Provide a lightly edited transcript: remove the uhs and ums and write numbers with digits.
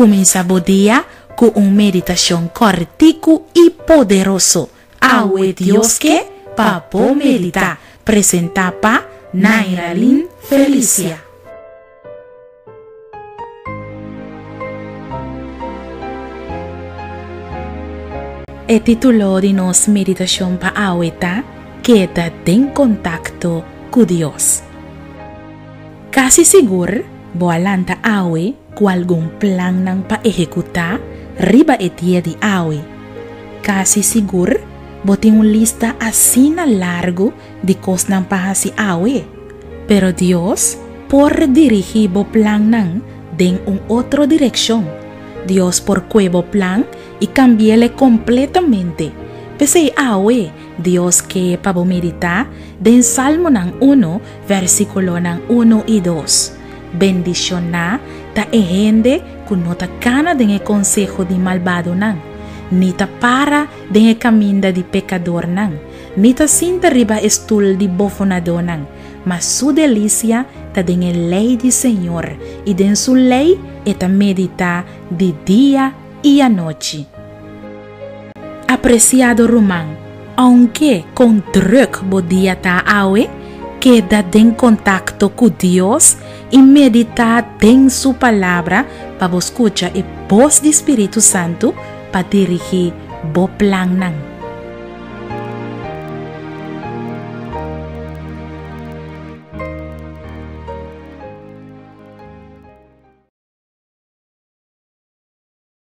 Comienza o día con una meditación cortico y poderoso. Awe Dios que papo medita. Presenta pa Nairalyn Felicia. El título de nuestra meditación pa aweta queda en contacto con Dios. Casi seguro, boalanta awe con algún plan nang pa ejecutar riba etia di awe. Casi seguro, botin una lista así na largo de cosas nang pa si awe. Pero Dios por dirigir bo plan nang den un otro dirección. Dios por cuevo plan y cambiarle completamente. Pese awe, Dios que pabo meditar den Salmo nang 1, versículo nang 1 y 2. Bendición na ta ehende kunota kana den el consejo di malvado nang. Ni ta para den el camino di pecador nang. Ni ta sinta riba estul di bofonado nang. Mas su delicia ta den el ley di Señor y den su ley eta medita de día y a noche. Apreciado Román, aunque con druk bodia ta awe, queda en contacto con Dios y medita en su palabra para escuchar el voz del Espíritu Santo para dirigir bo plan nang.